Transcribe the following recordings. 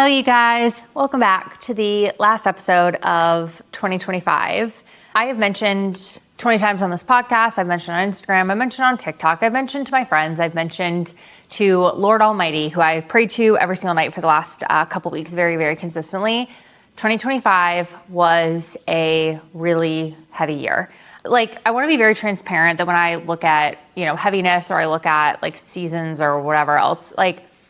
Hello, you guys. Welcome back to the last episode of 2025. I have mentioned 20 times on this podcast. I've mentioned on Instagram. I've mentioned on TikTok. I've mentioned to my friends. I've mentioned to Lord Almighty, who I pray to every single night for the last couple weeks, very, very consistently. 2025 was a really heavy year. I want to be very transparent that when I look at, heaviness, or I look at seasons or whatever else,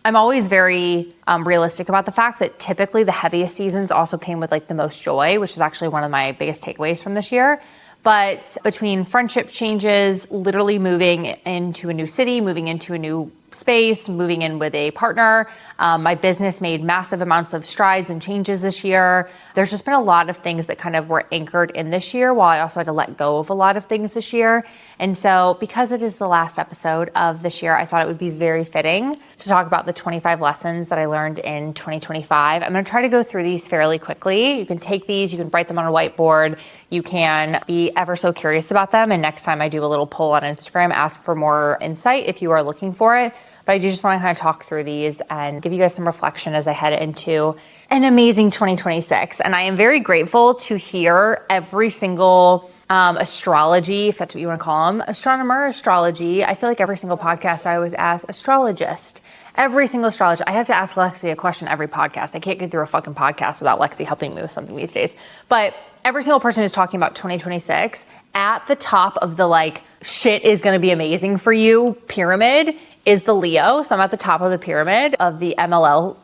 I'm always very realistic about the fact that typically the heaviest seasons also came with the most joy, which is actually one of my biggest takeaways from this year. But between friendship changes, literally moving into a new city, moving into a new space, moving in with a partner, my business made massive amounts of strides and changes this year. There's just been a lot of things that kind of were anchored in this year, while I also had to let go of a lot of things this year. And so because it is the last episode of this year, I thought it would be very fitting to talk about the 25 lessons that I learned in 2025. I'm going to try to go through these fairly quickly. You can take these, you can write them on a whiteboard, you can be ever so curious about them. And next time I do a little poll on Instagram, ask for more insight if you are looking for it. But I do just want to kind of talk through these and give you guys some reflection as I head into an amazing 2026. And I am very grateful to hear every single astrology, if that's what you want to call them, astronomer, astrology. I feel like every single podcast I always ask astrologist. Every single astrologist. I have to ask Lexi a question every podcast. I can't get through a fucking podcast without Lexi helping me with something these days. But every single person who's talking about 2026, at the top of the shit is going to be amazing for you pyramid is the Leo. So I'm at the top of the pyramid of the MLL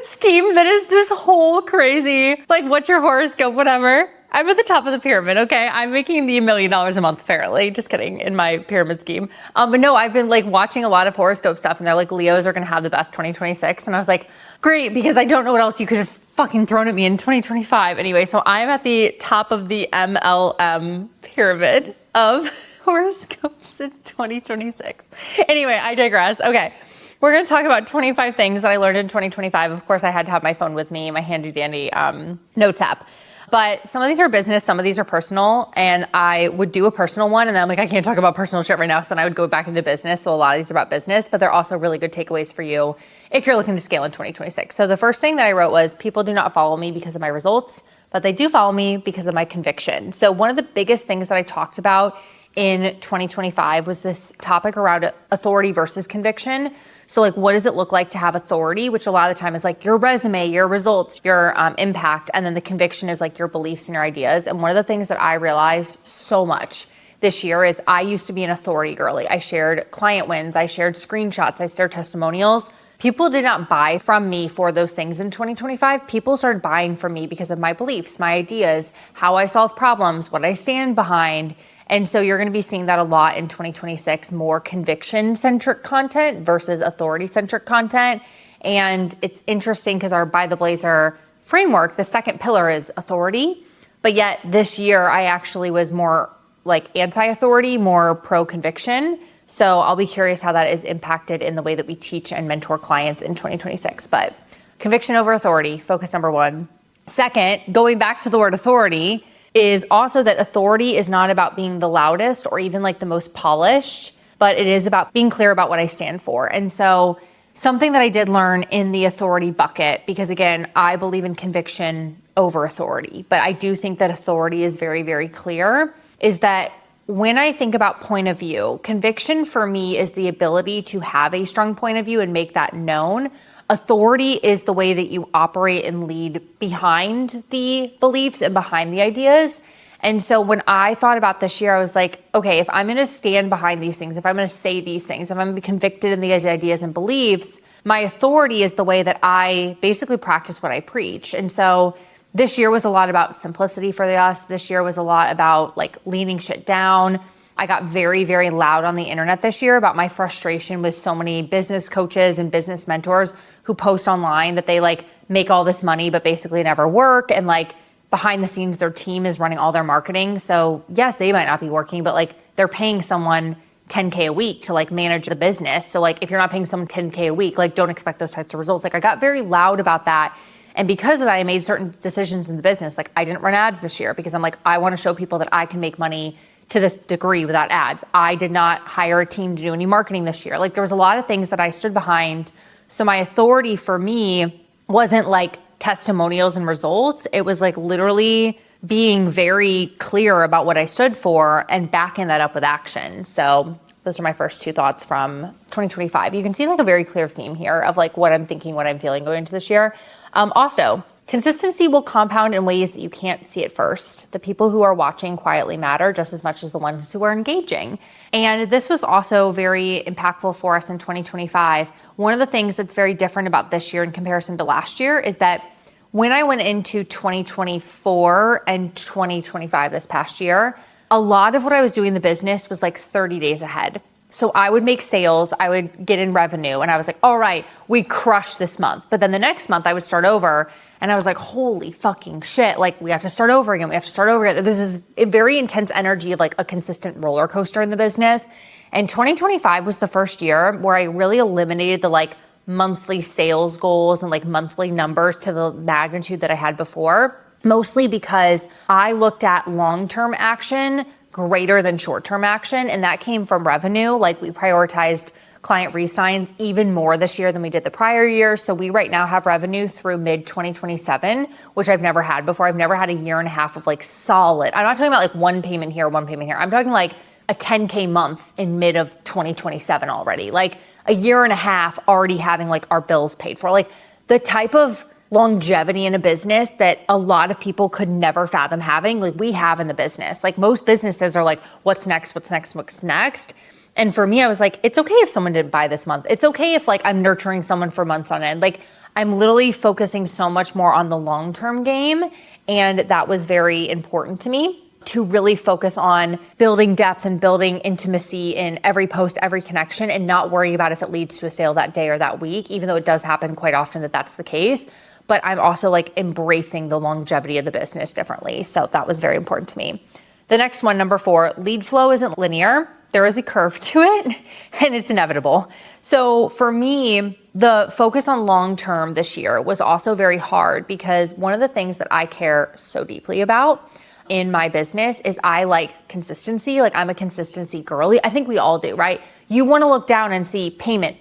scheme that is this whole crazy, what's your horoscope, whatever. I'm at the top of the pyramid, okay? I'm making the $1 million a month fairly. Just kidding, in my pyramid scheme. But no, I've been watching a lot of horoscope stuff, and they're Leos are gonna have the best 2026. And I was like, great, because I don't know what else you could have fucking thrown at me in 2025. Anyway, so I'm at the top of the MLM pyramid of horoscopes in 2026. Anyway, I digress. Okay. We're going to talk about 25 things that I learned in 2025. Of course, I had to have my phone with me, my handy dandy notes app. But some of these are business, some of these are personal, and I would do a personal one, and then I'm I can't talk about personal shit right now, so then I would go back into business. So a lot of these are about business, but they're also really good takeaways for you if you're looking to scale in 2026. So the first thing that I wrote was, people do not follow me because of my results, but they do follow me because of my conviction. So one of the biggest things that I talked about in 2025 was this topic around authority versus conviction. So what does it look like to have authority, which a lot of the time is your resume, your results, your impact. And then the conviction is your beliefs and your ideas. And one of the things that I realized so much this year is I used to be an authority girly. I shared client wins, I shared screenshots, I shared testimonials. People did not buy from me for those things in 2025. People started buying from me because of my beliefs, my ideas, how I solve problems, what I stand behind. And so you're going to be seeing that a lot in 2026, more conviction-centric content versus authority-centric content. And it's interesting because our By the Blazer framework, the second pillar is authority. But yet this year, I actually was more anti-authority, more pro-conviction. So I'll be curious how that is impacted in the way that we teach and mentor clients in 2026. But conviction over authority, focus number one. Second, going back to the word authority, is also that authority is not about being the loudest or even the most polished, but it is about being clear about what I stand for. And so something that I did learn in the authority bucket, because again, I believe in conviction over authority, but I do think that authority is very, very clear, is that when I think about point of view, conviction for me is the ability to have a strong point of view and make that known. Authority is the way that you operate and lead behind the beliefs and behind the ideas. And so when I thought about this year, I was okay, if I'm going to stand behind these things, if I'm going to say these things, if I'm going to be convicted in these ideas and beliefs, my authority is the way that I basically practice what I preach. And so this year was a lot about simplicity for us. This year was a lot about leaning shit down. I got very, very loud on the internet this year about my frustration with so many business coaches and business mentors who post online that they make all this money, but basically never work. And behind the scenes, their team is running all their marketing. So yes, they might not be working, but they're paying someone $10K a week to manage the business. So if you're not paying someone $10K a week, don't expect those types of results. I got very loud about that. And because of that, I made certain decisions in the business. I didn't run ads this year because I'm I want to show people that I can make money to this degree without ads. I did not hire a team to do any marketing this year. Like there was a lot of things that I stood behind. So my authority for me wasn't like testimonials and results. It was like literally being very clear about what I stood for and backing that up with action. So those are my first two thoughts from 2025. You can see like a very clear theme here of like what I'm thinking, what I'm feeling going into this year. Also, consistency will compound in ways that you can't see at first. The people who are watching quietly matter just as much as the ones who are engaging. And this was also very impactful for us in 2025. One of the things that's very different about this year in comparison to last year is that when I went into 2024 and 2025 this past year, a lot of what I was doing in the business was like 30 days ahead. So I would make sales, I would get in revenue, and I was like, all right, we crushed this month. But then the next month I would start over and I was like, holy fucking shit, like we have to start over again, we have to start over again. There's this very intense energy of like a consistent roller coaster in the business. And 2025 was the first year where I really eliminated the like monthly sales goals and like monthly numbers to the magnitude that I had before, mostly because I looked at long-term action greater than short-term action. And that came from revenue. Like we prioritized client re-signs even more this year than we did the prior year. So we right now have revenue through mid 2027, which I've never had before. I've never had a year and a half of like solid. I'm not talking about like one payment here, one payment here. I'm talking like a 10K month in mid of 2027 already. Like a year and a half already having like our bills paid for. Like the type of longevity in a business that a lot of people could never fathom having, like we have in the business. Like most businesses are like, what's next, what's next, what's next? And for me, I was like, it's okay if someone didn't buy this month. It's okay if like I'm nurturing someone for months on end. Like I'm literally focusing so much more on the long-term game. And that was very important to me, to really focus on building depth and building intimacy in every post, every connection, and not worry about if it leads to a sale that day or that week, even though it does happen quite often that that's the case. But I'm also like embracing the longevity of the business differently. So that was very important to me. The next one, number 4, lead flow isn't linear. There is a curve to it and it's inevitable. So for me, the focus on long-term this year was also very hard because one of the things that I care so deeply about in my business is I like consistency. Like I'm a consistency girly. I think we all do, right? You want to look down and see payment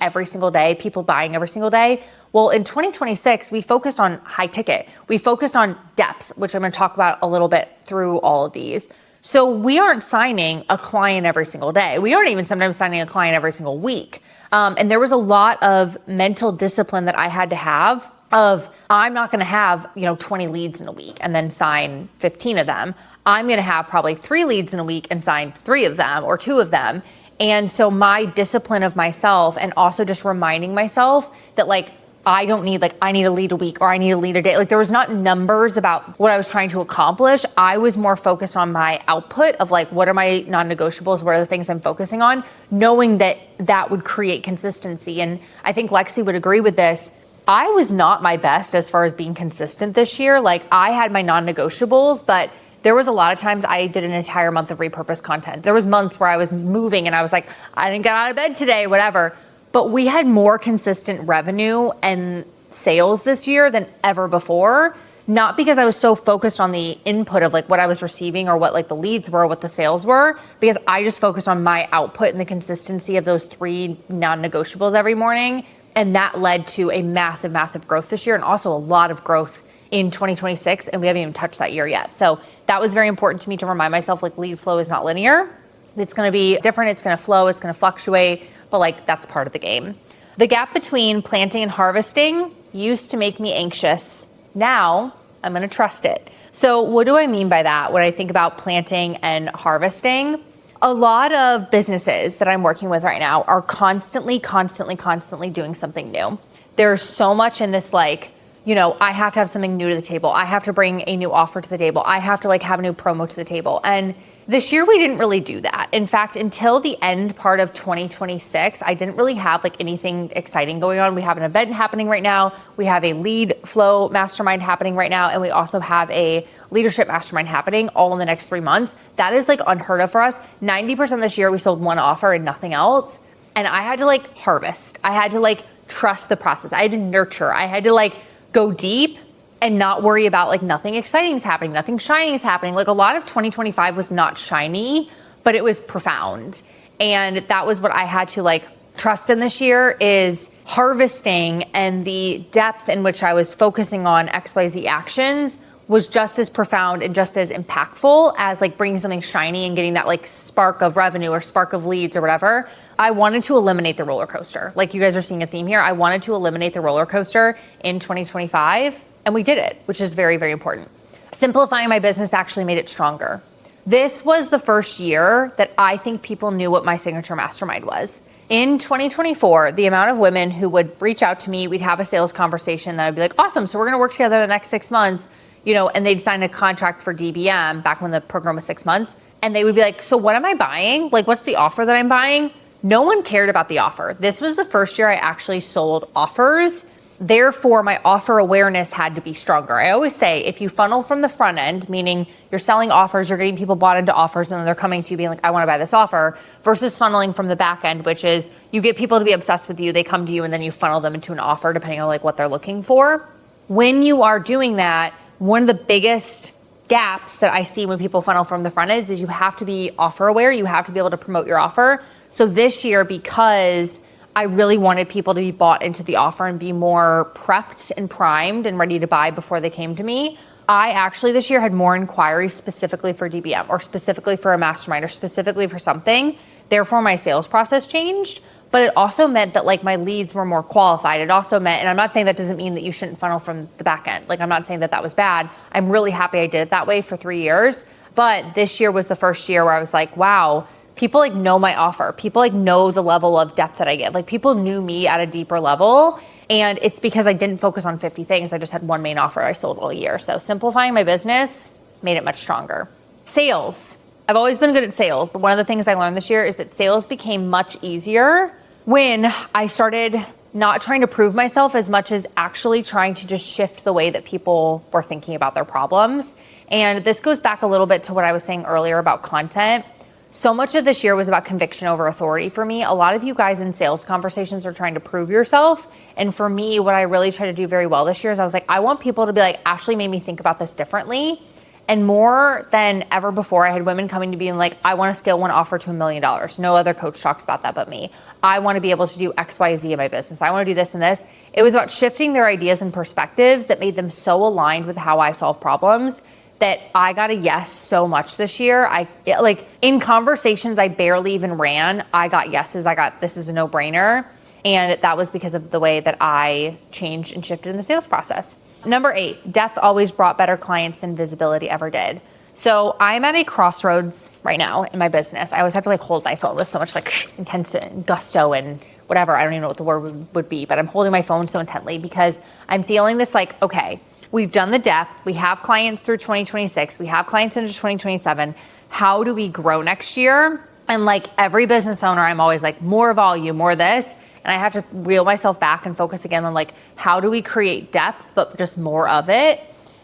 every single day, people buying every single day. Well, in 2026, we focused on high ticket. We focused on depth, which I'm going to talk about a little bit through all of these. So we aren't signing a client every single day. We aren't even sometimes signing a client every single week. And there was a lot of mental discipline that I had to have of, I'm not going to have, 20 leads in a week and then sign 15 of them. I'm going to have probably 3 leads in a week and sign 3 of them or 2 of them. And so my discipline of myself and also just reminding myself that like, I don't need I need a lead a week or I need a lead a day. Like there was not numbers about what I was trying to accomplish. I was more focused on my output of like, what are my non-negotiables? What are the things I'm focusing on? Knowing that that would create consistency. And I think Lexi would agree with this. I was not my best as far as being consistent this year. Like I had my non-negotiables, but there was a lot of times I did an entire month of repurposed content. There was months where I was moving and I was like, I didn't get out of bed today, whatever. But we had more consistent revenue and sales this year than ever before. Not because I was so focused on the input of like what I was receiving or what like the leads were, what the sales were, because I just focused on my output and the consistency of those 3 non-negotiables every morning. And that led to a massive, massive growth this year and also a lot of growth in 2026. And we haven't even touched that year yet. So that was very important to me to remind myself like lead flow is not linear. It's going to be different. It's going to flow. It's going to fluctuate. But like that's part of the game. The gap between planting and harvesting used to make me anxious. Now I'm going to trust it. So what do I mean by that? When I think about planting and harvesting, a lot of businesses that I'm working with right now are constantly doing something new. There's so much in this like, I have to have something new to the table. I have to bring a new offer to the table. I have to like have a new promo to the table. And this year we didn't really do that. In fact, until the end part of 2026, I didn't really have like anything exciting going on. We have an event happening right now. We have a lead flow mastermind happening right now. And we also have a leadership mastermind happening all in the next 3 months. That is like unheard of for us. 90% this year we sold 1 offer and nothing else. And I had to like harvest. I had to like trust the process. I had to nurture. I had to like go deep and not worry about like nothing exciting is happening, nothing shiny is happening. Like a lot of 2025 was not shiny, but it was profound. And that was what I had to like trust in this year, is harvesting, and the depth in which I was focusing on XYZ actions was just as profound and just as impactful as like bringing something shiny and getting that like spark of revenue or spark of leads or whatever. I wanted to eliminate the roller coaster. Like you guys are seeing a theme here. I wanted to eliminate the roller coaster in 2025, and we did it, which is very, very important. Simplifying my business actually made it stronger. This was the first year that I think people knew what my signature mastermind was. In 2024, the amount of women who would reach out to me, we'd have a sales conversation, that I'd be like, awesome, so we're gonna work together the next 6 months, and they'd sign a contract for DBM back when the program was 6 months. And they would be like, so what am I buying? Like, what's the offer that I'm buying? No one cared about the offer. This was the first year I actually sold offers. Therefore, my offer awareness had to be stronger. I always say, if you funnel from the front end, meaning you're selling offers, you're getting people bought into offers, and then they're coming to you being like, I want to buy this offer, versus funneling from the back end, which is you get people to be obsessed with you, they come to you, and then you funnel them into an offer depending on like what they're looking for. When you are doing that, one of the biggest gaps that I see when people funnel from the front end is you have to be offer aware. You have to be able to promote your offer. So this year, because I really wanted people to be bought into the offer and be more prepped and primed and ready to buy before they came to me, I actually this year had more inquiries specifically for DBM or specifically for a mastermind or specifically for something. Therefore, my sales process changed. But it also meant that like my leads were more qualified. It also meant, and I'm not saying that doesn't mean that you shouldn't funnel from the back end. Like I'm not saying that that was bad. I'm really happy I did it that way for 3 years. But this year was the first year where I was like, wow, people like know my offer. People like know the level of depth that I give. Like people knew me at a deeper level. And it's because I didn't focus on 50 things. I just had one main offer I sold all year. So simplifying my business made it much stronger. Sales. I've always been good at sales, but one of the things I learned this year is that sales became much easier when I started not trying to prove myself as much as actually trying to just shift the way that people were thinking about their problems. And this goes back a little bit to what I was saying earlier about content. So much of this year was about conviction over authority for me. A lot of you guys in sales conversations are trying to prove yourself. And for me, what I really try to do very well this year is I was like, I want people to be like, Ashley made me think about this differently. And more than ever before, I had women coming to me and like, I want to scale one offer to $1 million. No other coach talks about that but me. I want to be able to do X, Y, Z in my business. I want to do this and this. It was about shifting their ideas and perspectives that made them so aligned with how I solve problems that I got a yes so much this year. Like in conversations I barely even ran, I got yeses. I got, this is a no-brainer. And that was because of the way that I changed and shifted in the sales process. Number 8, depth always brought better clients than visibility ever did. So I'm at a crossroads right now in my business. I always have to like hold my phone with so much like intense gusto and whatever. I don't even know what the word would be, but I'm holding my phone so intently because I'm feeling this like, okay, we've done the depth. We have clients through 2026. We have clients into 2027. How do we grow next year? And like every business owner, I'm always like more volume, more this. And I have to reel myself back and focus again on like, how do we create depth, but just more of it?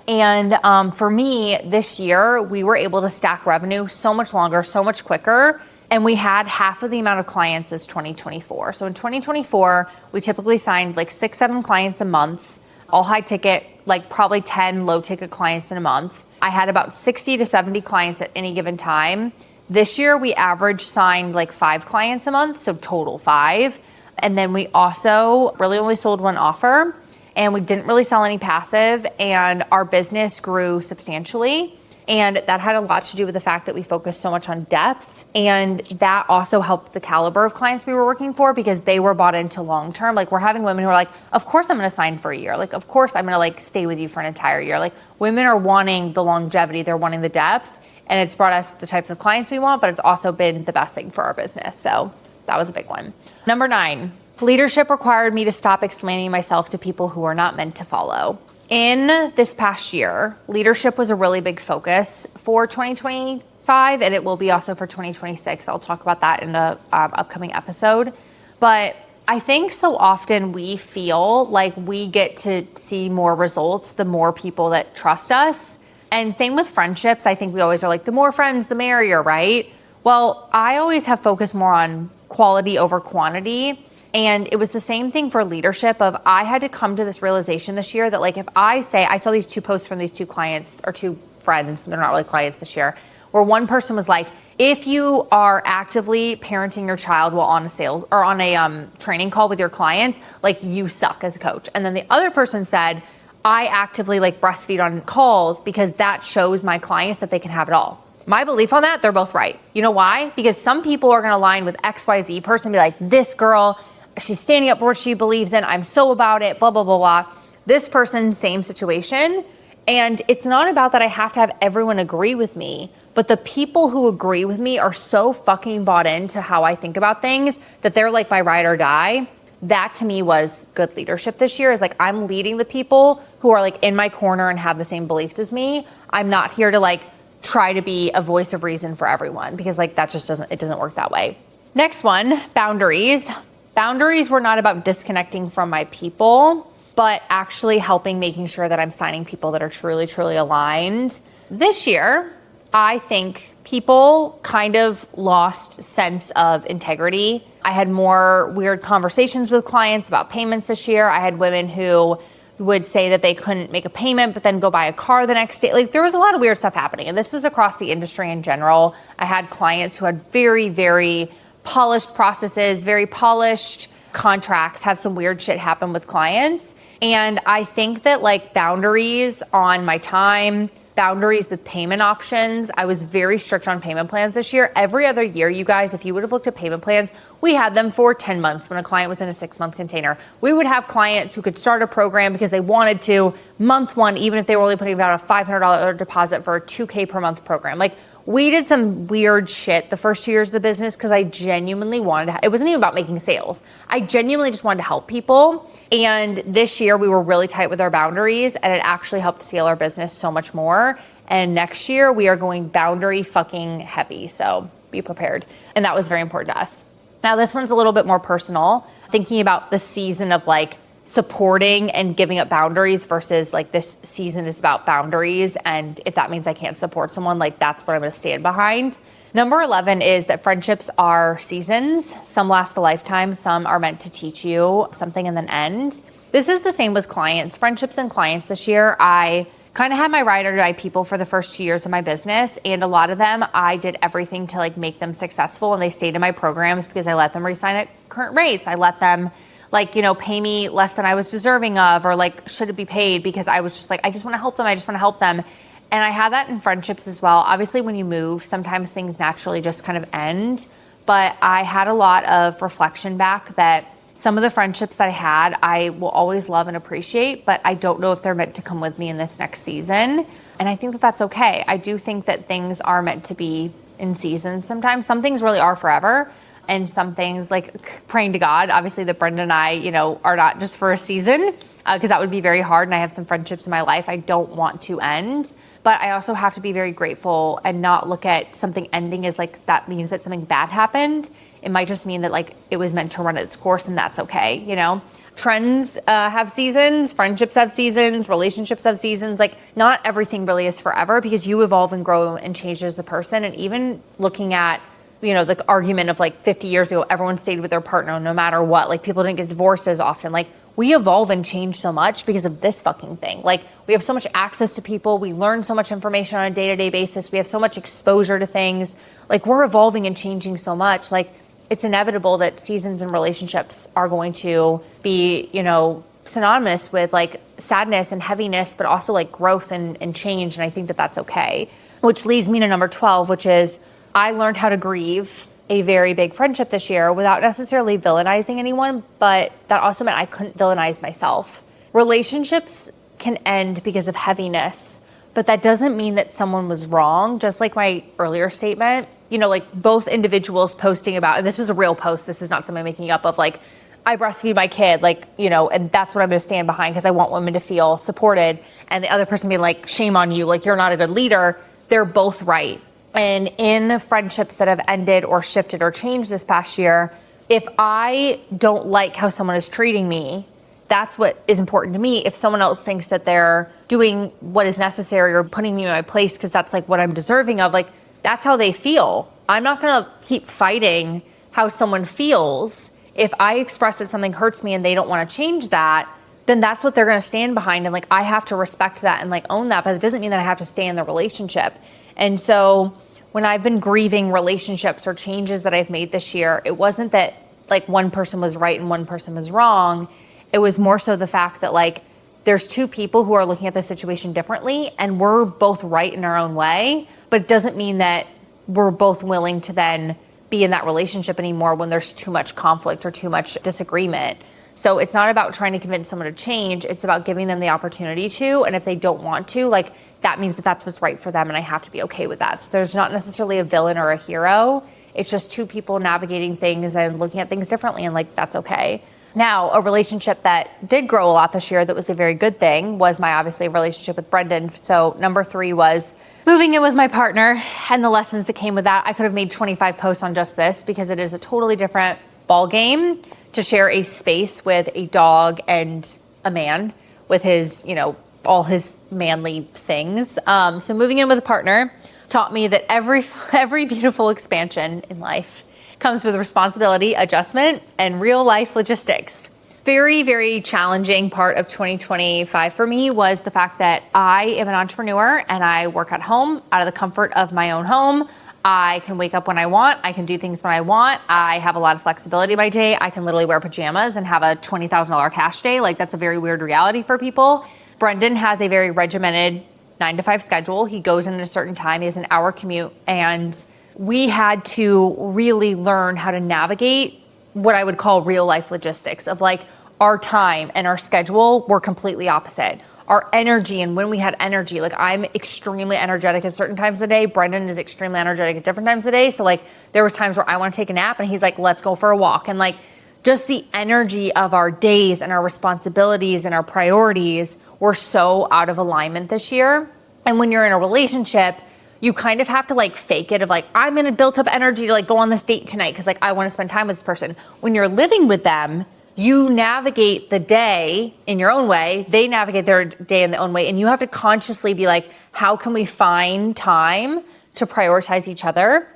And for me, this year, we were able to stack revenue so much longer, so much quicker. And we had half of the amount of clients as 2024. So in 2024, we typically signed like 6, 7 clients a month, all high ticket, like probably 10 low ticket clients in a month. I had about 60 to 70 clients at any given time. This year, we average signed like 5 clients a month, so total 5. And then we also really only sold one offer and we didn't really sell any passive, and our business grew substantially. And that had a lot to do with the fact that we focused so much on depth. And that also helped the caliber of clients we were working for because they were bought into long-term. Like we're having women who are like, of course I'm going to sign for a year. Like, of course I'm going to like stay with you for an entire year. Like women are wanting the longevity. They're wanting the depth, and it's brought us the types of clients we want, but it's also been the best thing for our business. So that was a big one. Number 9, leadership required me to stop explaining myself to people who are not meant to follow. In this past year, leadership was a really big focus for 2025, and it will be also for 2026. I'll talk about that in the upcoming episode. But I think so often we feel like we get to see more results the more people that trust us. And same with friendships. I think we always are like, the more friends, the merrier, right? Well, I always have focused more on quality over quantity. And it was the same thing for leadership of I had to come to this realization this year that like if I saw these 2 posts from these 2 clients or 2 friends, they're not really clients this year, where one person was like, if you are actively parenting your child while on a sales or on a training call with your clients, like you suck as a coach. And then the other person said, I actively like breastfeed on calls because that shows my clients that they can have it all. My belief on that, they're both right. You know why? Because some people are going to align with XYZ person and be like, this girl, she's standing up for what she believes in. I'm so about it, blah, blah, blah, blah. This person, same situation. And it's not about that I have to have everyone agree with me, but the people who agree with me are so fucking bought into how I think about things that they're like my ride or die. That to me was good leadership this year, is like I'm leading the people who are like in my corner and have the same beliefs as me. I'm not here to like try to be a voice of reason for everyone, because like that just doesn't work that way. Next one, boundaries. Boundaries were not about disconnecting from my people, but actually helping making sure that I'm signing people that are truly, truly aligned. This year, I think people kind of lost sense of integrity. I had more weird conversations with clients about payments this year. I had women who would say that they couldn't make a payment, but then go buy a car the next day. Like there was a lot of weird stuff happening. And this was across the industry in general. I had clients who had very, very polished processes, very polished contracts, have some weird shit happen with clients. And I think that like boundaries on my time, boundaries with payment options. I was very strict on payment plans this year. Every other year, you guys, if you would have looked at payment plans, we had them for 10 months when a client was in a 6-month container. We would have clients who could start a program because they wanted to month 1, even if they were only putting down a $500 deposit for a $2K per month program. Like we did some weird shit the first 2 years of the business because I genuinely wanted to, it wasn't even about making sales. I genuinely just wanted to help people. And this year we were really tight with our boundaries, and it actually helped scale our business so much more. And next year we are going boundary fucking heavy. So be prepared. And that was very important to us. Now this one's a little bit more personal, thinking about the season of like supporting and giving up boundaries versus like this season is about boundaries. And if that means I can't support someone, like that's what I'm going to stand behind. Number 11 is that friendships are seasons. Some last a lifetime. Some are meant to teach you something and then end. This is the same with clients, friendships and clients this year. I kind of had my ride or die people for the first 2 years of my business. And a lot of them, I did everything to like make them successful. And they stayed in my programs because I let them resign at current rates. I let them like, you know, pay me less than I was deserving of, or like, should it be paid? Because I was just like, I just want to help them. I just want to help them. And I had that in friendships as well. Obviously, when you move, sometimes things naturally just kind of end. But I had a lot of reflection back that some of the friendships that I had, I will always love and appreciate, but I don't know if they're meant to come with me in this next season. And I think that that's okay. I do think that things are meant to be in seasons sometimes. Some things really are forever. And some things like praying to God, obviously that Brenda and I, you know, are not just for a season, because that would be very hard. And I have some friendships in my life I don't want to end. But I also have to be very grateful and not look at something ending as like that means that something bad happened. It might just mean that like it was meant to run its course, and that's okay, you know? Trends have seasons, friendships have seasons, relationships have seasons. Like not everything really is forever, because you evolve and grow and change as a person. And even looking at, you know, the argument of like 50 years ago, everyone stayed with their partner no matter what. Like people didn't get divorced as often. Like we evolve and change so much because of this fucking thing. Like we have so much access to people. We learn so much information on a day-to-day basis. We have so much exposure to things. Like we're evolving and changing so much. Like it's inevitable that seasons and relationships are going to be, you know, synonymous with like sadness and heaviness, but also like growth and change. And I think that that's okay. Which leads me to number 12, which is I learned how to grieve a very big friendship this year without necessarily villainizing anyone, but that also meant I couldn't villainize myself. Relationships can end because of heaviness, but that doesn't mean that someone was wrong. Just like my earlier statement, you know, like both individuals posting about, and this was a real post, this is not something making up of like, I breastfeed my kid, like, you know, and that's what I'm going to stand behind because I want women to feel supported. And the other person being like, shame on you, like you're not a good leader. They're both right. And in friendships that have ended or shifted or changed this past year, if I don't like how someone is treating me, that's what is important to me. If someone else thinks that they're doing what is necessary or putting me in my place because that's like what I'm deserving of, like that's how they feel. I'm not going to keep fighting how someone feels if I express that something hurts me and they don't want to change that, then that's what they're going to stand behind. And like, I have to respect that and like own that, but it doesn't mean that I have to stay in the relationship. And so when I've been grieving relationships or changes that I've made this year, it wasn't that like one person was right and one person was wrong. It was more so the fact that like, there's two people who are looking at the situation differently and we're both right in our own way, but it doesn't mean that we're both willing to then be in that relationship anymore when there's too much conflict or too much disagreement. So it's not about trying to convince someone to change. It's about giving them the opportunity to. And if they don't want to, like, that means that that's what's right for them. And I have to be okay with that. So there's not necessarily a villain or a hero. It's just two people navigating things and looking at things differently. And like, that's okay. Now, a relationship that did grow a lot this year that was a very good thing was my, obviously, relationship with Brendan. So number 3 was moving in with my partner and the lessons that came with that. I could have made 25 posts on just this because it is a totally different ball game to share a space with a dog and a man with his, you know, all his manly things. So moving in with a partner taught me that every beautiful expansion in life comes with responsibility, adjustment, and real life logistics. Very, very challenging part of 2025 for me was the fact that I am an entrepreneur and I work at home out of the comfort of my own home. I can wake up when I want. I can do things when I want. I have a lot of flexibility by day. I can literally wear pajamas and have a $20,000 cash day. Like, that's a very weird reality for people. Brendan has a very regimented 9-to-5 schedule. He goes in at a certain time. He has an hour commute, and we had to really learn how to navigate what I would call real life logistics of like our time and our schedule were completely opposite. Our energy and when we had energy, like I'm extremely energetic at certain times of the day. Brendan is extremely energetic at different times of the day. So like there was times where I want to take a nap and he's like, let's go for a walk. And like just the energy of our days and our responsibilities and our priorities were so out of alignment this year. And when you're in a relationship, you kind of have to like fake it of like, I'm going to build up energy to like go on this date tonight because like I want to spend time with this person. When you're living with them, you navigate the day in your own way. They navigate their day in their own way. And you have to consciously be like, how can we find time to prioritize each other?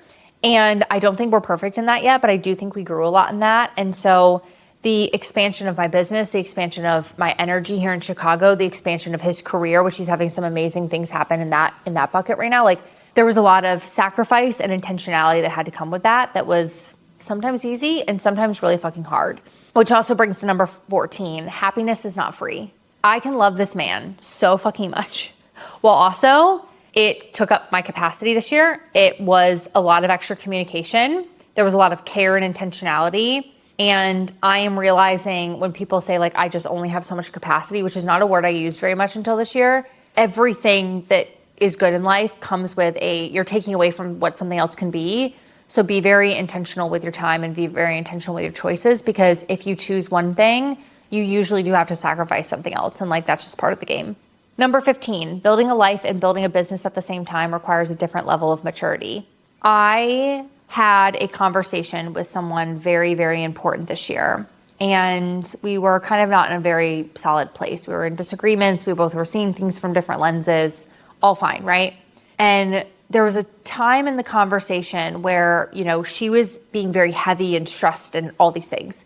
And I don't think we're perfect in that yet, but I do think we grew a lot in that. And so the expansion of my business, the expansion of my energy here in Chicago, the expansion of his career, which he's having some amazing things happen in that bucket right now. Like there was a lot of sacrifice and intentionality that had to come with that. That was sometimes easy and sometimes really fucking hard. Which also brings to number 14, happiness is not free. I can love this man so fucking much. Well, also, it took up my capacity this year. It was a lot of extra communication. There was a lot of care and intentionality. And I am realizing when people say like, I just only have so much capacity, which is not a word I used very much until this year. Everything that is good in life comes with you're taking away from what something else can be. So be very intentional with your time and be very intentional with your choices, because if you choose one thing, you usually do have to sacrifice something else. And like, that's just part of the game. Number 15, building a life and building a business at the same time requires a different level of maturity. I had a conversation with someone very, very important this year. And we were kind of not in a very solid place. We were in disagreements. We both were seeing things from different lenses, all fine, right? And there was a time in the conversation where, you know, she was being very heavy and stressed and all these things.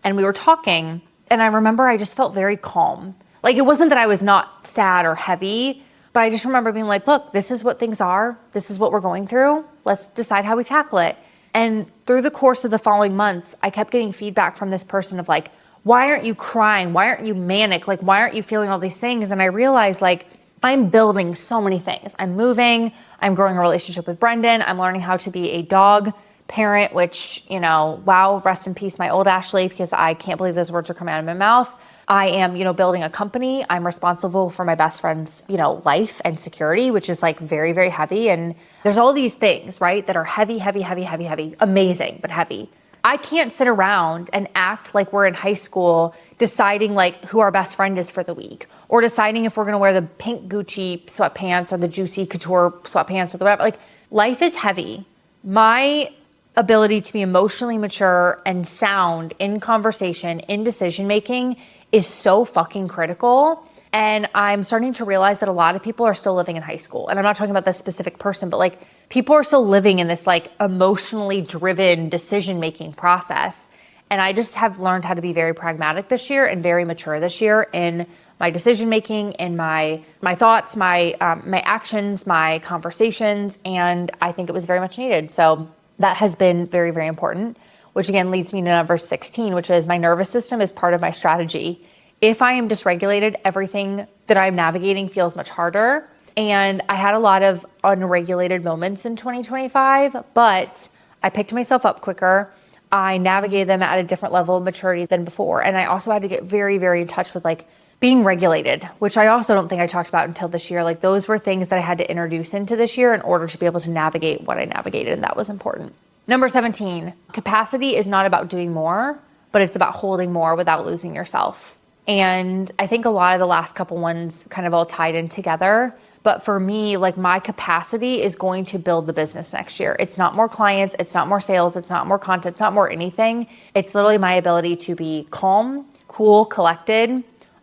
And we were talking, and I remember I just felt very calm. Like, it wasn't that I was not sad or heavy, but I just remember being like, look, this is what things are. This is what we're going through. Let's decide how we tackle it. And through the course of the following months, I kept getting feedback from this person of like, why aren't you crying? Why aren't you manic? Like, why aren't you feeling all these things? And I realized like, I'm building so many things. I'm moving, I'm growing a relationship with Brendan. I'm learning how to be a dog parent, which, you know, wow, rest in peace, my old Ashley, because I can't believe those words are coming out of my mouth. I am, you know, building a company. I'm responsible for my best friend's, you know, life and security, which is like very, very heavy. And there's all these things, right, that are heavy, heavy, heavy, heavy, heavy, amazing, but heavy. I can't sit around and act like we're in high school deciding like who our best friend is for the week, or deciding if we're going to wear the pink Gucci sweatpants or the juicy couture sweatpants or whatever. Like, life is heavy. My ability to be emotionally mature and sound in conversation, in decision-making is so fucking critical. And I'm starting to realize that a lot of people are still living in high school. And I'm not talking about this specific person, but like, people are still living in this like emotionally driven decision-making process. And I just have learned how to be very pragmatic this year and very mature this year in my decision making, in my thoughts, my actions, my conversations, and I think it was very much needed. So that has been very, very important, which again leads me to number 16, which is my nervous system is part of my strategy. If I am dysregulated, everything that I'm navigating feels much harder. And I had a lot of unregulated moments in 2025, but I picked myself up quicker. I navigated them at a different level of maturity than before. And I also had to get very, very in touch with like being regulated, which I also don't think I talked about until this year. Like those were things that I had to introduce into this year in order to be able to navigate what I navigated. And that was important. Number 17, capacity is not about doing more, but it's about holding more without losing yourself. And I think a lot of the last couple ones kind of all tied in together. But for me, like my capacity is going to build the business next year. It's not more clients, it's not more sales, it's not more content, it's not more anything. It's literally my ability to be calm, cool, collected,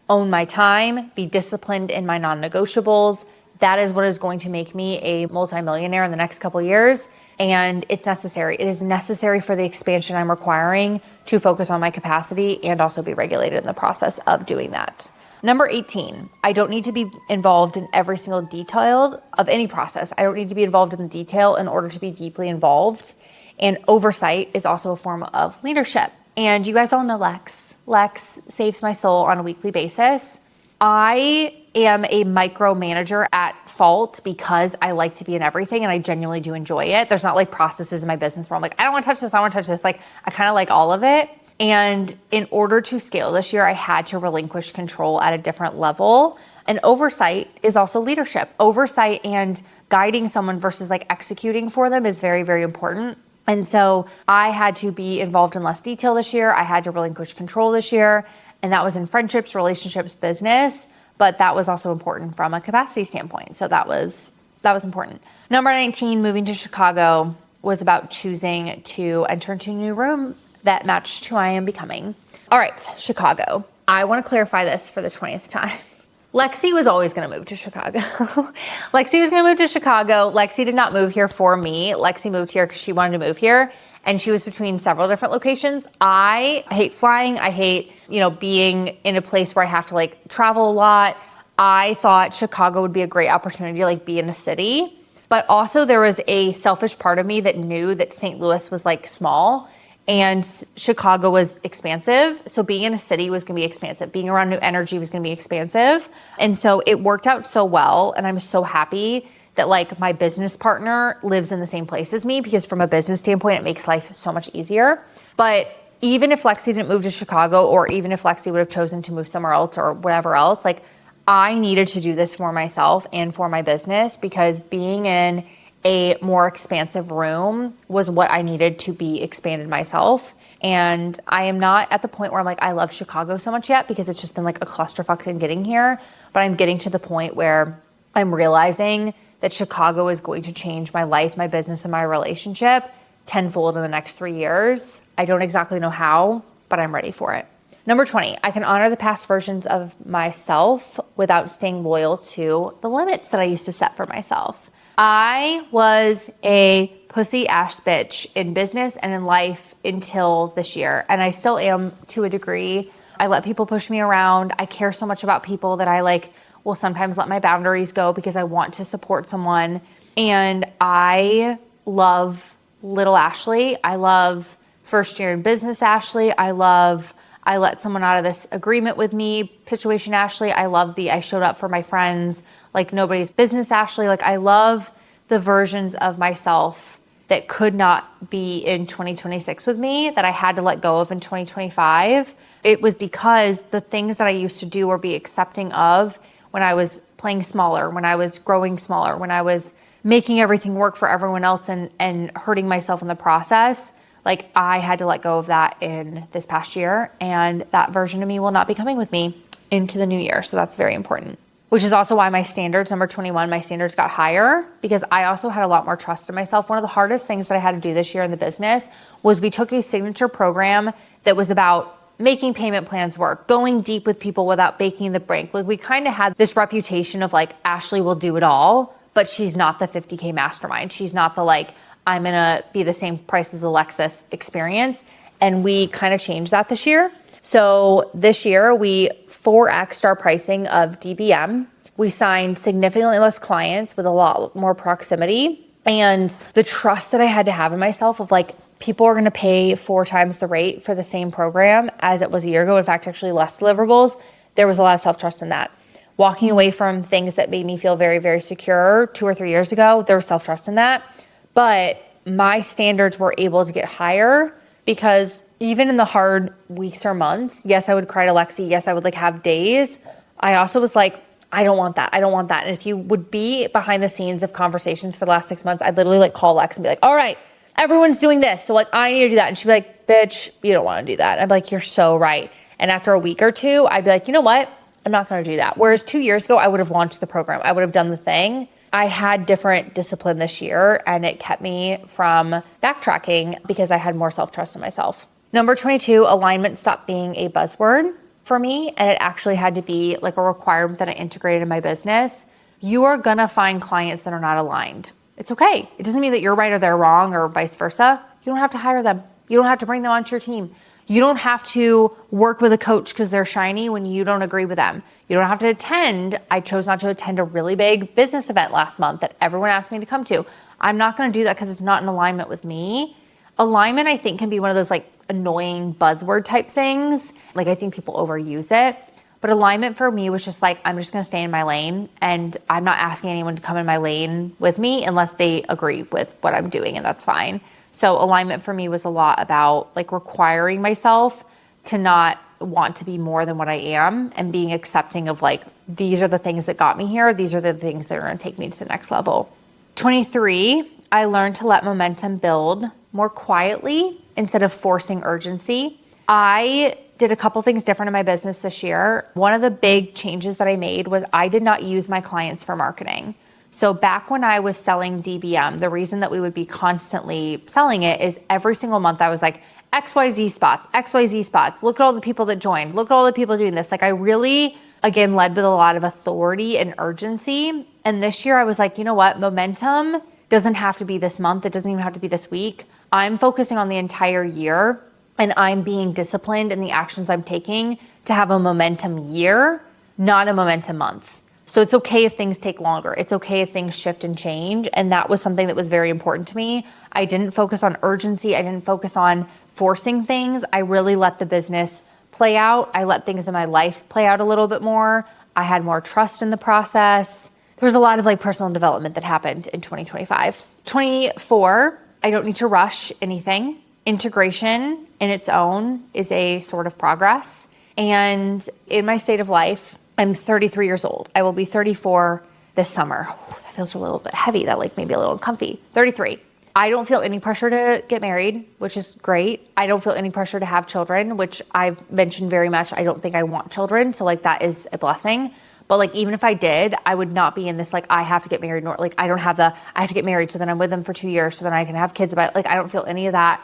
own my time, be disciplined in my non-negotiables. That is what is going to make me a multimillionaire in the next couple of years. And it's necessary. It is necessary for the expansion I'm requiring to focus on my capacity and also be regulated in the process of doing that. Number 18, I don't need to be involved in every single detail of any process. I don't need to be involved in the detail in order to be deeply involved. And oversight is also a form of leadership. And you guys all know Lex. Lex saves my soul on a weekly basis. I am a micromanager at fault because I like to be in everything and I genuinely do enjoy it. There's not like processes in my business where I'm like, I don't want to touch this, I want to touch this. Like I kind of like all of it. And in order to scale this year, I had to relinquish control at a different level. And oversight is also leadership. Oversight and guiding someone versus like executing for them is very, very important. And so I had to be involved in less detail this year. I had to relinquish control this year. And that was in friendships, relationships, business. But that was also important from a capacity standpoint. So that was important. Number 19, moving to Chicago, was about choosing to enter into a new room that matched who I am becoming. All right, Chicago. I want to clarify this for the 20th time. Lexi was always going to move to Chicago. Lexi was going to move to Chicago. Lexi did not move here for me. Lexi moved here because she wanted to move here. And she was between several different locations. I hate flying. I hate, being in a place where I have to like travel a lot. I thought Chicago would be a great opportunity to like be in a city. But also there was a selfish part of me that knew that St. Louis was like small and Chicago was expansive. So being in a city was going to be expansive. Being around new energy was going to be expansive. And so it worked out so well. And I'm so happy that like my business partner lives in the same place as me, because from a business standpoint, it makes life so much easier. But even if Lexi didn't move to Chicago, or even if Lexi would have chosen to move somewhere else or whatever else, like I needed to do this for myself and for my business, because being in a more expansive room was what I needed to be expanded myself. And I am not at the point where I'm like, I love Chicago so much yet, because it's just been like a clusterfuck in getting here. But I'm getting to the point where I'm realizing that Chicago is going to change my life, my business, and my relationship tenfold in the next 3 years. I don't exactly know how, but I'm ready for it. Number 20, I can honor the past versions of myself without staying loyal to the limits that I used to set for myself. I was a pussy ass bitch in business and in life until this year. And I still am to a degree. I let people push me around. I care so much about people that I will sometimes let my boundaries go because I want to support someone. And I love little Ashley. I love first year in business Ashley. I let someone out of this agreement with me situation Ashley. I love I showed up for my friends like nobody's business Ashley. Like I love the versions of myself that could not be in 2026 with me, that I had to let go of in 2025. It was because the things that I used to do or be accepting of when I was playing smaller, when I was growing smaller, when I was making everything work for everyone else and hurting myself in the process, like I had to let go of that in this past year. And that version of me will not be coming with me into the new year. So that's very important. Which is also why my standards, number 21, my standards got higher, because I also had a lot more trust in myself. One of the hardest things that I had to do this year in the business was we took a signature program that was about making payment plans work, going deep with people without breaking the bank. Like we kind of had this reputation of like, Ashley will do it all, but she's not the 50K mastermind. She's not the I'm gonna be the same price as Alexis experience. And we kind of changed that this year. So this year we 4x'd our pricing of DBM. We signed significantly less clients with a lot more proximity. And the trust that I had to have in myself of like, people are going to pay 4 times the rate for the same program as it was a year ago. In fact, actually less deliverables. There was a lot of self-trust in that. Walking away from things that made me feel very, very secure 2 or 3 years ago, there was self-trust in that. But my standards were able to get higher because even in the hard weeks or months, yes, I would cry to Lexi. Yes, I would like have days. I also was like, I don't want that. I don't want that. And if you would be behind the scenes of conversations for the last 6 months, I'd literally like call Lex and be like, all right, everyone's doing this. So like, I need to do that. And she'd be like, bitch, you don't want to do that. I'd be like, you're so right. And after a week or two, I'd be like, you know what? I'm not going to do that. Whereas 2 years ago, I would have launched the program. I would have done the thing. I had different discipline this year and it kept me from backtracking because I had more self-trust in myself. Number 22, alignment stopped being a buzzword for me. And it actually had to be like a requirement that I integrated in my business. You are going to find clients that are not aligned. It's okay. It doesn't mean that you're right or they're wrong or vice versa. You don't have to hire them. You don't have to bring them onto your team. You don't have to work with a coach because they're shiny when you don't agree with them. You don't have to attend. I chose not to attend a really big business event last month that everyone asked me to come to. I'm not going to do that because it's not in alignment with me. Alignment, I think, can be one of those like annoying buzzword type things. Like I think people overuse it. But alignment for me was just like, I'm just going to stay in my lane and I'm not asking anyone to come in my lane with me unless they agree with what I'm doing, and that's fine. So alignment for me was a lot about like requiring myself to not want to be more than what I am and being accepting of like, these are the things that got me here. These are the things that are going to take me to the next level. 23, I learned to let momentum build more quietly instead of forcing urgency. I did a couple things different in my business this year. One of the big changes that I made was I did not use my clients for marketing. So back when I was selling DBM, the reason that we would be constantly selling it is every single month I was like, XYZ spots. Look at all the people that joined. Look at all the people doing this. Like I really, again, led with a lot of authority and urgency. And this year I was like, you know what? Momentum doesn't have to be this month. It doesn't even have to be this week. I'm focusing on the entire year and I'm being disciplined in the actions I'm taking to have a momentum year, not a momentum month. So it's okay if things take longer. It's okay if things shift and change. And that was something that was very important to me. I didn't focus on urgency. I didn't focus on forcing things. I really let the business play out. I let things in my life play out a little bit more. I had more trust in the process. There was a lot of like personal development that happened in 2025. 24, I don't need to rush anything. Integration in its own is a sort of progress. And in my state of life, I'm 33 years old. I will be 34 this summer. That feels a little bit heavy. That like maybe a little comfy. 33. I don't feel any pressure to get married, which is great. I don't feel any pressure to have children, which I've mentioned very much. I don't think I want children. So like that is a blessing. But like, even if I did, I would not be in this, like, I have to get married, nor like, I have to get married. So then I'm with them for 2 years. So then I can have kids. But like, I don't feel any of that.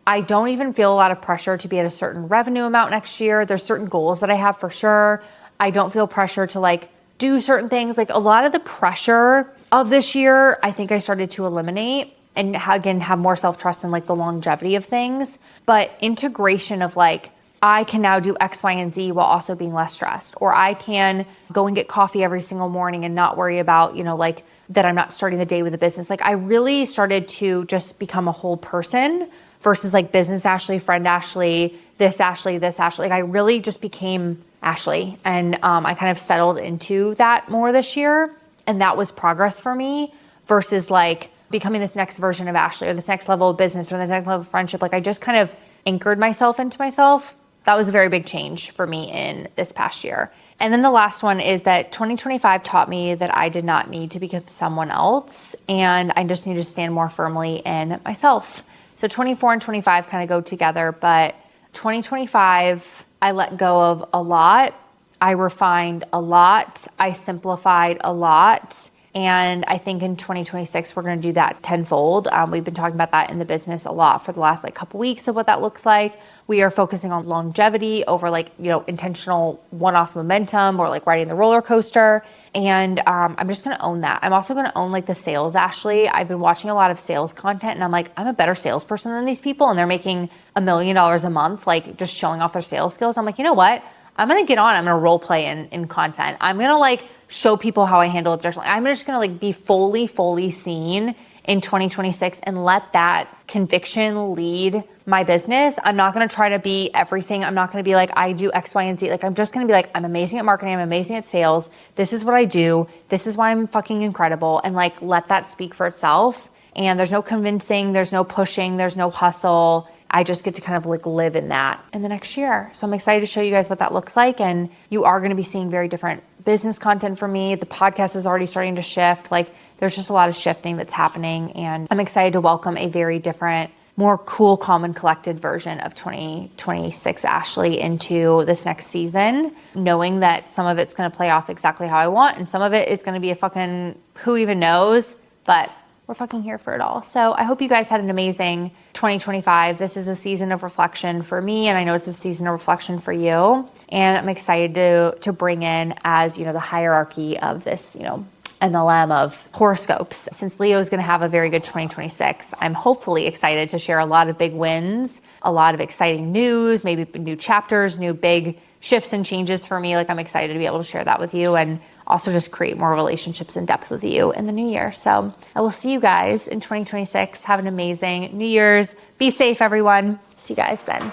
I don't even feel a lot of pressure to be at a certain revenue amount next year. There's certain goals that I have for sure. I don't feel pressure to like do certain things. Like a lot of the pressure of this year, I think I started to eliminate and again, have more self-trust in like the longevity of things. But integration of like, I can now do X, Y, and Z while also being less stressed. Or I can go and get coffee every single morning and not worry about, you know, like that I'm not starting the day with a business. Like I really started to just become a whole person versus like business Ashley, friend Ashley, this Ashley, this Ashley. Like I really just became Ashley. And I kind of settled into that more this year. And that was progress for me versus like becoming this next version of Ashley or this next level of business or this next level of friendship. Like I just kind of anchored myself into myself. That was a very big change for me in this past year. And then the last one is that 2025 taught me that I did not need to become someone else. And I just need to stand more firmly in myself. So 24 and 25 kind of go together, but 2025, I let go of a lot. I refined a lot. I simplified a lot. And I think in 2026, we're going to do that tenfold. We've been talking about that in the business a lot for the last like couple weeks of what that looks like. We are focusing on longevity over like, you know, intentional one-off momentum or like riding the roller coaster. And I'm just gonna own that. I'm also gonna own like the sales, Ashley. I've been watching a lot of sales content and I'm like, I'm a better salesperson than these people and they're making $1 million a month, like just showing off their sales skills. I'm like, you know what? I'm gonna get on, I'm gonna role play in content. I'm gonna like show people how I handle objection. I'm just gonna like be fully seen in 2026 and let that conviction lead my business. I'm not gonna try to be everything. I'm not gonna be like, I do X, Y, and Z. Like, I'm just gonna be like, I'm amazing at marketing. I'm amazing at sales. This is what I do. This is why I'm fucking incredible. And like, let that speak for itself. And there's no convincing, there's no pushing, there's no hustle. I just get to kind of like live in that in the next year. So I'm excited to show you guys what that looks like. And you are going to be seeing very different business content from me. The podcast is already starting to shift. Like there's just a lot of shifting that's happening. And I'm excited to welcome a very different, more cool, calm, and collected version of 2026 Ashley into this next season, knowing that some of it's going to play off exactly how I want. And some of it is going to be a fucking who even knows, but we're fucking here for it all. So I hope you guys had an amazing 2025. This is a season of reflection for me, and I know it's a season of reflection for you. And I'm excited to bring in, as you know, the hierarchy of this, you know, MLM of horoscopes. Since Leo is going to have a very good 2026, I'm hopefully excited to share a lot of big wins, a lot of exciting news, maybe new chapters, new big shifts and changes for me. Like I'm excited to be able to share that with you and also just create more relationships in depth with you in the new year. So I will see you guys in 2026. Have an amazing New Year's. Be safe, everyone. See you guys then.